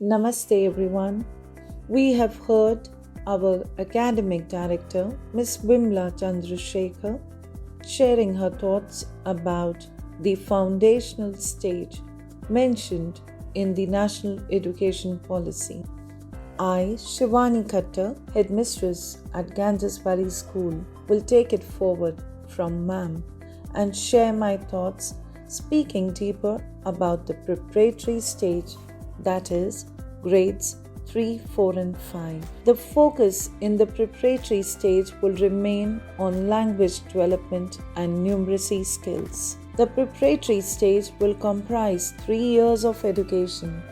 Namaste everyone. We have heard our academic director, Ms. Bimla Chandrasekhar, sharing her thoughts about the foundational stage mentioned in the National Education Policy. I, Shivani Khattar, Headmistress at Ganges Valley School, will take it forward from ma'am and share my thoughts, speaking deeper about the preparatory stage, that is, grades 3, 4, and 5. The focus in the preparatory stage will remain on language development and numeracy skills. The preparatory stage will comprise 3 years of education,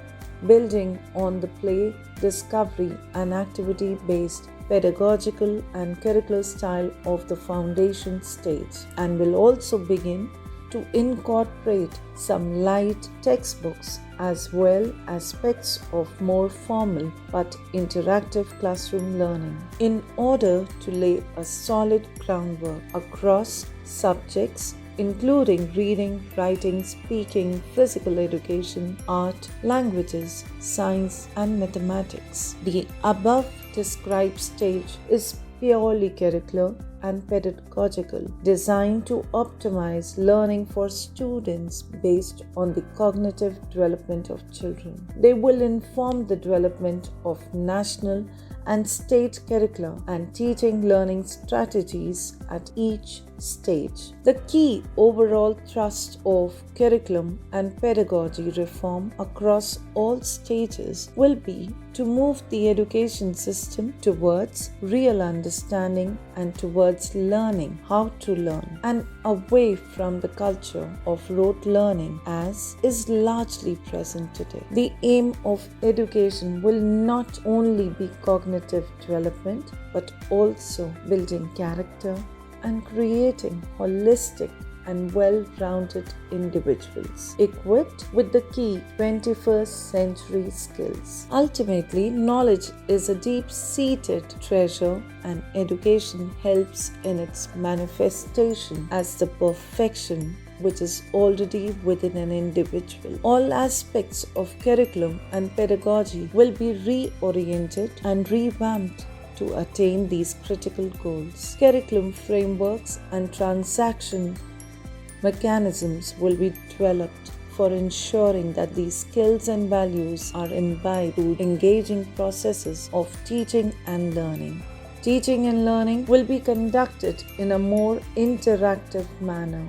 building on the play, discovery, and activity-based pedagogical and curricular style of the foundation stage, and will also begin to incorporate some light textbooks as well as aspects of more formal but interactive classroom learning in order to lay a solid groundwork across subjects including reading, writing, speaking, physical education, art, languages, science, and mathematics. The above described stage is purely curricular and pedagogical, designed to optimize learning for students based on the cognitive development of children. They will inform the development of national and state curricula and teaching learning strategies at each stage. The key overall thrust of curriculum and pedagogy reform across all stages will be to move the education system towards real understanding and towards learning how to learn and away from the culture of rote learning as is largely present today. The aim of education will not only be cognitive development but also building character and creating holistic and well-rounded individuals equipped with the key 21st century skills. Ultimately, knowledge is a deep-seated treasure and education helps in its manifestation as the perfection which is already within an individual. All aspects of curriculum and pedagogy will be reoriented and revamped to attain these critical goals. Curriculum frameworks and transaction mechanisms will be developed for ensuring that these skills and values are imbibed through engaging processes of teaching and learning. Teaching and learning will be conducted in a more interactive manner.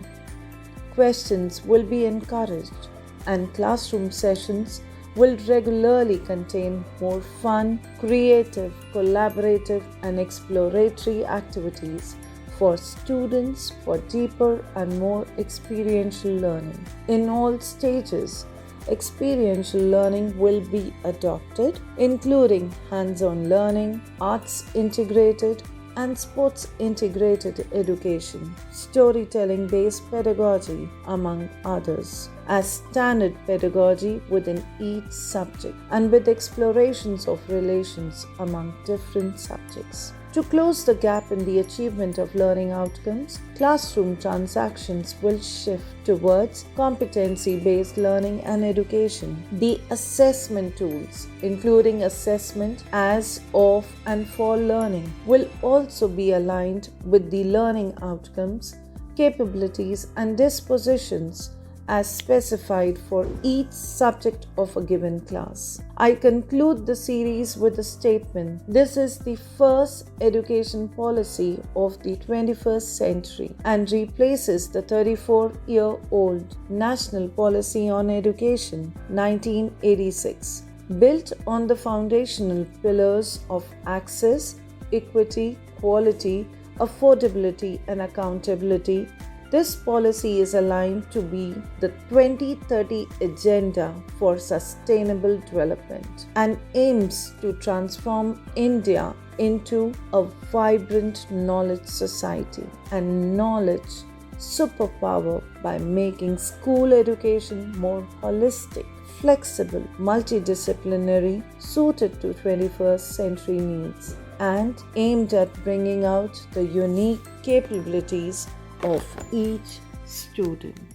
Questions will be encouraged, and classroom sessions will regularly contain more fun, creative, collaborative, and exploratory activities for students for deeper and more experiential learning. In all stages, experiential learning will be adopted, including hands-on learning, arts integrated, and sports integrated education, storytelling based pedagogy, among others, as standard pedagogy within each subject, and with explorations of relations among different subjects. To close the gap in the achievement of learning outcomes, classroom transactions will shift towards competency-based learning and education. The assessment tools, including assessment as, of, and for learning, will also be aligned with the learning outcomes, capabilities, and dispositions as specified for each subject of a given class. I conclude the series with a statement. This is the first education policy of the 21st century and replaces the 34-year-old National Policy on Education 1986, built on the foundational pillars of access, equity, quality, affordability, and accountability. This policy is aligned to be the 2030 Agenda for Sustainable Development and aims to transform India into a vibrant knowledge society and knowledge superpower by making school education more holistic, flexible, multidisciplinary, suited to 21st century needs, and aimed at bringing out the unique capabilities of each student.